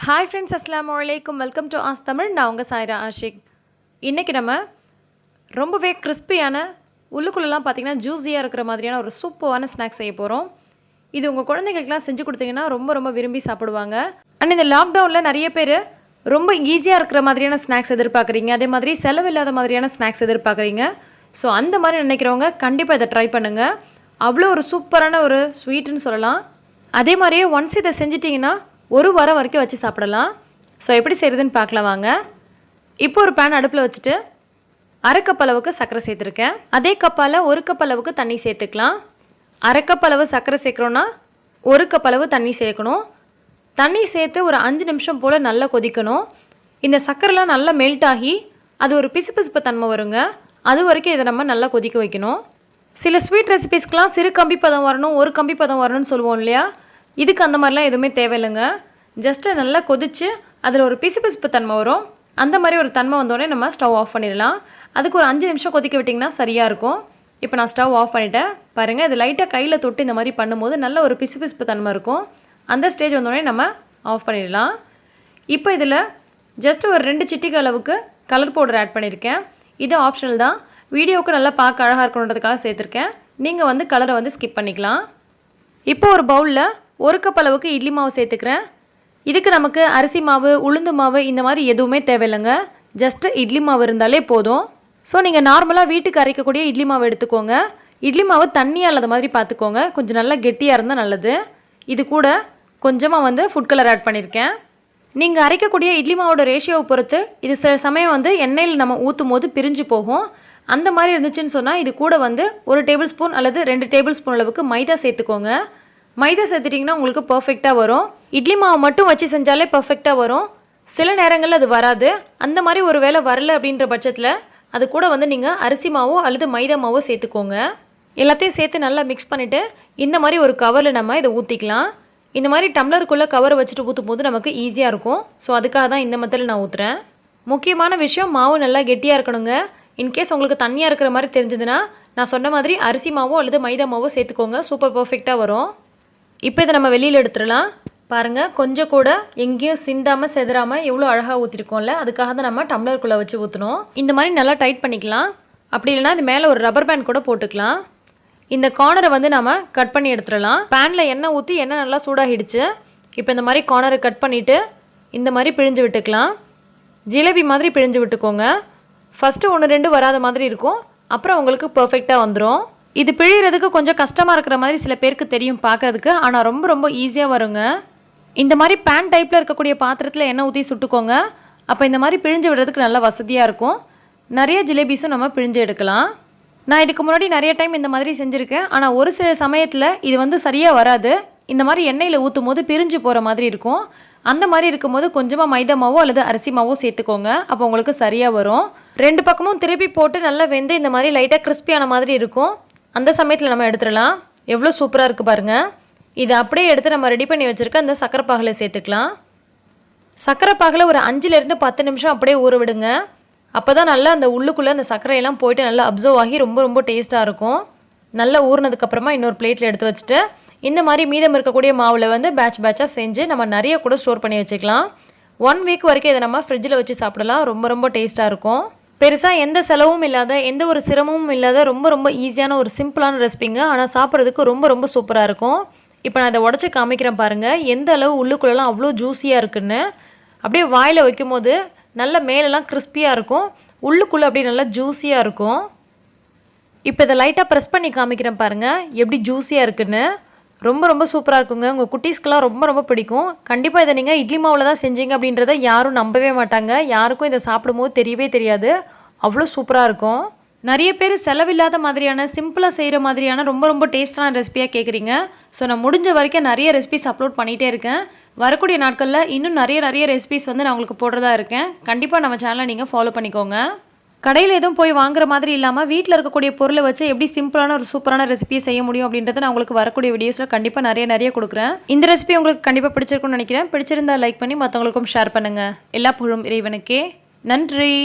Hi friends, Assalamu alaikum. Welcome to Asktamil. நான் உங்கள் சாய்ரா ஆஷிக். இன்றைக்கி நம்ம ரொம்பவே கிறிஸ்பியான உள்ளுக்குள்ளெல்லாம் பார்த்திங்கன்னா ஜூஸியாக இருக்கிற மாதிரியான ஒரு சூப்பரான ஸ்நாக்ஸ் செய்ய போகிறோம். இது உங்கள் குழந்தைகளுக்குலாம் செஞ்சு கொடுத்தீங்கன்னா ரொம்ப விரும்பி சாப்பிடுவாங்க. அண்ட் இந்த லாக்டவுனில் நிறைய பேர் ரொம்ப ஈஸியாக இருக்கிற மாதிரியான ஸ்நாக்ஸ் எதிர்பார்க்குறீங்க, அதே மாதிரி செலவில்லாத மாதிரியான ஸ்நாக்ஸ் எதிர்பார்க்குறீங்க. ஸோ அந்த மாதிரி நினைக்கிறவங்க கண்டிப்பாக இதை ட்ரை பண்ணுங்கள். அவ்வளோ ஒரு சூப்பரான ஒரு ஸ்வீட்டுன்னு சொல்லலாம். அதே மாதிரியே ஒன்ஸ் இதை செஞ்சிட்டிங்கன்னா ஒரு வாரம் வரைக்கும் வச்சு சாப்பிடலாம். ஸோ எப்படி செய்கிறதுன்னு பார்க்கலாம் வாங்க. இப்போ ஒரு பேன் அடுப்பில் வச்சுட்டு அரை கப் அளவுக்கு சர்க்கரை சேர்த்துருக்கேன். அதே கப்பால் ஒரு கப் அளவுக்கு தண்ணி சேர்த்துக்கலாம். அரை கப் அளவு சர்க்கரை சேர்க்குறோன்னா ஒரு கப் அளவு தண்ணி சேர்க்கணும். தண்ணி சேர்த்து ஒரு 5 நிமிஷம் போல் நல்லா கொதிக்கணும். இந்த சர்க்கரைலாம் நல்லா மெல்ட் ஆகி அது ஒரு பிசுபிசுப்பு தன்மை வருங்க. அது வரைக்கும் இதை நம்ம நல்லா கொதிக்க வைக்கணும். சில ஸ்வீட் ரெசிபீஸ்க்கெலாம் சிறு கம்பி பதம் வரணும், ஒரு கம்பி பதம் வரணும்னு சொல்லுவோம் இல்லையா? இதுக்கு அந்த மாதிரிலாம் எதுவுமே தேவையில்லைங்க. ஜஸ்ட்டு நல்லா கொதித்து அதில் ஒரு பிசுபிசுப்பு தன்மை வரும். அந்த மாதிரி ஒரு தன்மை வந்தோடனே நம்ம ஸ்டவ் ஆஃப் பண்ணிடலாம். அதுக்கு ஒரு 5 நிமிஷம் கொதிக்க விட்டிங்கன்னா சரியாக இருக்கும். இப்போ நான் ஸ்டவ் ஆஃப் பண்ணிட்டேன். பாருங்கள், இது லைட்டாக கையில் தொட்டு இந்த மாதிரி பண்ணும்போது நல்ல ஒரு பிசுபிசுப்பு தன்மை இருக்கும். அந்த ஸ்டேஜ் வந்தோடனே நம்ம ஆஃப் பண்ணிடலாம். இப்போ இதில் ஜஸ்ட்டு ஒரு 2 சிட்டிகை அளவுக்கு கலர் பவுடர் ஆட் பண்ணியிருக்கேன். இது ஆப்ஷனல் தான். வீடியோவுக்கு நல்லா பார்க்க அழகாக இருக்கணுன்றதுக்காக சேர்த்துருக்கேன். நீங்கள் வந்து கலரை வந்து ஸ்கிப் பண்ணிக்கலாம். இப்போ ஒரு பவுலில் ஒரு கப் அளவுக்கு இட்லி மாவு சேர்த்துக்கிறேன். இதுக்கு நமக்கு அரிசி மாவு, உளுந்து மாவு இந்த மாதிரி எதுவுமே தேவையில்லைங்க. ஜஸ்ட்டு இட்லி மாவு இருந்தாலே போதும். ஸோ நீங்கள் நார்மலாக வீட்டுக்கு அரைக்கக்கூடிய இட்லி மாவு எடுத்துக்கோங்க. இட்லி மாவு தண்ணியாக இல்லாத மாதிரி பார்த்துக்கோங்க. கொஞ்சம் நல்லா கெட்டியாக இருந்தால் நல்லது. இது கூட கொஞ்சமாக வந்து ஃபுட் கலர் ஆட் பண்ணியிருக்கேன். நீங்கள் அரைக்கக்கூடிய இட்லி மாவோட ரேஷியோவை பொறுத்து இது சில சமயம் வந்து எண்ணெயில் நம்ம ஊற்றும் போது பிரிஞ்சு போகும். அந்த மாதிரி இருந்துச்சுன்னு சொன்னால் இது கூட வந்து 1 டேபிள் ஸ்பூன் அல்லது 2 டேபிள் ஸ்பூன் அளவுக்கு மைதா சேர்த்துக்கோங்க. மைதா சேர்த்துட்டிங்கன்னா உங்களுக்கு பர்ஃபெக்டாக வரும். இட்லி மாவு மட்டும் வச்சு செஞ்சாலே பர்ஃபெக்டாக வரும். சில நேரங்களில் அது வராது. அந்த மாதிரி ஒரு வேளை வரல அப்படின்ற பட்சத்தில் அது கூட வந்து நீங்கள் அரிசி மாவோ அல்லது மைதா மாவோ சேர்த்துக்கோங்க. எல்லாத்தையும் சேர்த்து நல்லா மிக்ஸ் பண்ணிவிட்டு இந்த மாதிரி ஒரு கவரில் நம்ம இதை ஊற்றிக்கலாம். இந்த மாதிரி டம்ளருக்குள்ளே கவர் வச்சுட்டு ஊற்றும் போது நமக்கு ஈஸியாக இருக்கும். ஸோ அதுக்காக தான் இந்த மெத்தடில் நான் ஊற்றுறேன். முக்கியமான விஷயம், மாவு நல்லா கெட்டியாக இருக்கணுங்க. இன்கேஸ் உங்களுக்கு தண்ணியாக இருக்கிற மாதிரி தெரிஞ்சதுன்னா நான் சொன்ன மாதிரி அரிசி மாவோ அல்லது மைதா மாவோ சேர்த்துக்கோங்க. சூப்பர் பர்ஃபெக்டாக வரும். இப்போ இதை நம்ம வெளியில் எடுத்துடலாம். பாருங்கள், கொஞ்சம் கூட எங்கேயும் சிந்தாமல் செதறாமல் எவ்வளோ அழகாக ஊற்றிருக்கோம்ல, அதுக்காக தான் நம்ம டம்ளருக்குள்ளே வச்சு ஊற்றணும். இந்த மாதிரி நல்லா டைட் பண்ணிக்கலாம். அப்படி இல்லைனா இது மேலே ஒரு ரப்பர் பேண்ட் கூட போட்டுக்கலாம். இந்த கார்னரை வந்து நம்ம கட் பண்ணி எடுத்துடலாம். பேனில் எண்ணெய் ஊற்றி எண்ணெய் நல்லா சூடாகிடுச்சு. இப்போ இந்த மாதிரி கார்னரை கட் பண்ணிவிட்டு இந்த மாதிரி பிழிஞ்சு விட்டுக்கலாம். ஜிலேபி மாதிரி பிழிஞ்சு விட்டுக்கோங்க. ஃபஸ்ட்டு 1-2 வராத மாதிரி இருக்கும், அப்புறம் உங்களுக்கு பர்ஃபெக்டாக வந்துடும். இது பிழிகிறதுக்கு கொஞ்சம் கஷ்டமாக இருக்கிற மாதிரி சில பேருக்கு தெரியும் பார்க்கறதுக்கு, ஆனால் ரொம்ப ஈஸியாக வருங்க. இந்த மாதிரி பேன் டைப்பில் இருக்கக்கூடிய பாத்திரத்தில் எண்ணெய் ஊற்றி சுட்டுக்கோங்க. அப்போ இந்த மாதிரி பிழிஞ்சு விடுறதுக்கு நல்லா வசதியாக இருக்கும். நிறைய ஜிலேபிஸும் நம்ம பிழிஞ்சு எடுக்கலாம். நான் இதுக்கு முன்னாடி நிறைய டைம் இந்த மாதிரி செஞ்சுருக்கேன். ஆனால் ஒரு சில சமயத்தில் இது வந்து சரியாக வராது. இந்த மாதிரி எண்ணெயில் ஊற்றும் போது பிரிஞ்சு போகிற மாதிரி இருக்கும். அந்த மாதிரி இருக்கும்போது கொஞ்சமாக மைதா மாவோ அல்லது அரிசி மாவோ சேர்த்துக்கோங்க. அப்போ உங்களுக்கு சரியாக வரும். 2 பக்கமும் திருப்பி போட்டு நல்லா வெந்து இந்த மாதிரி லைட்டாக கிறிஸ்பியான மாதிரி இருக்கும். அந்த சமயத்தில் நம்ம எடுத்துடலாம். எவ்வளோ சூப்பராக இருக்குது பாருங்கள். இதை அப்படியே எடுத்து நம்ம ரெடி பண்ணி வச்சுருக்க அந்த சக்கரை பாகில் சேர்த்துக்கலாம். சக்கரை பாகில் ஒரு 5லேருந்து 10 நிமிஷம் அப்படியே ஊற விடுங்க. அப்போ தான் நல்லா அந்த உள்ளுக்குள்ளே அந்த சர்க்கரையெல்லாம் போய்ட்டு நல்லா அப்சர்வ் ஆகி ரொம்ப டேஸ்ட்டாக இருக்கும். நல்லா ஊறினதுக்கப்புறமா இன்னொரு பிளேட்டில் எடுத்து வச்சுட்டு இந்த மாதிரி மீதம் இருக்கக்கூடிய மாவில் வந்து பேட்சாக செஞ்சு நம்ம நிறைய கூட ஸ்டோர் பண்ணி வச்சுக்கலாம். 1 வீக் வரைக்கும் இதை நம்ம ஃப்ரிட்ஜில் வச்சு சாப்பிடலாம். ரொம்ப டேஸ்ட்டாக இருக்கும். பெருசாக எந்த செலவும் இல்லாத, எந்த ஒரு சிரமமும் இல்லாத ரொம்ப ஈஸியான ஒரு சிம்பிளான ரெசிபிங்க. ஆனால் சாப்பிட்றதுக்கு ரொம்ப சூப்பராக இருக்கும். இப்போ நான் இதை உடச்சி காமிக்கிறேன் பாருங்கள். எந்த அளவு உள்ளுக்குள்ளெல்லாம் அவ்வளோ ஜூஸியாக இருக்குன்னு. அப்படியே வாயில் வைக்கும் போது நல்ல மேலெல்லாம் கிறிஸ்பியாக இருக்கும், உள்ளுக்குள்ளே அப்படியே நல்லா ஜூஸியாக இருக்கும். இப்போ இதை லைட்டாக ப்ரெஸ் பண்ணி காமிக்கிறேன் பாருங்கள் எப்படி ஜூஸியாக இருக்குன்னு. ரொம்ப சூப்பராக இருக்குங்க. உங்கள் குட்டீஸ்க்கெலாம் ரொம்ப பிடிக்கும். கண்டிப்பாக இதை நீங்கள் இட்லி மாவில் தான் செஞ்சீங்க அப்படின்றத யாரும் நம்பவே மாட்டாங்க. யாருக்கும் இதை சாப்பிடும்போது தெரியவே தெரியாது. அவ்வளோ சூப்பராக இருக்கும். நிறைய பேர் செலவில்லாத மாதிரியான சிம்பிளாக செய்கிற மாதிரியான ரொம்ப டேஸ்டான ரெசிபியாக கேட்குறீங்க. ஸோ நான் முடிஞ்ச வரைக்கும் நிறைய ரெசிபிஸ் அப்லோட் பண்ணிகிட்டே இருக்கேன். வரக்கூடிய நாட்களில் இன்னும் நிறைய ரெசிபிஸ் வந்து நான் உங்களுக்கு போடுறதா இருக்கேன். கண்டிப்பாக நம்ம சேனலை நீங்கள் ஃபாலோ பண்ணிக்கோங்க. கடையில் எதுவும் போய் வாங்குற மாதிரி இல்லாமல் வீட்டில் இருக்கக்கூடிய பொருளை வச்சு எப்படி சிம்பிளான ஒரு சூப்பரான ரெசிபியை செய்ய முடியும் அப்படின்றத நான் உங்களுக்கு வரக்கூடிய வீடியோஸில் கண்டிப்பாக நிறைய கொடுக்குறேன். இந்த ரெசிபி உங்களுக்கு கண்டிப்பாக பிடிச்சிருக்கும்னு நினைக்கிறேன். பிடிச்சிருந்தா லைக் பண்ணி மற்றவங்களுக்கும் ஷேர் பண்ணுங்கள். எல்லா புகழும் இறைவனுக்கே. நன்றி.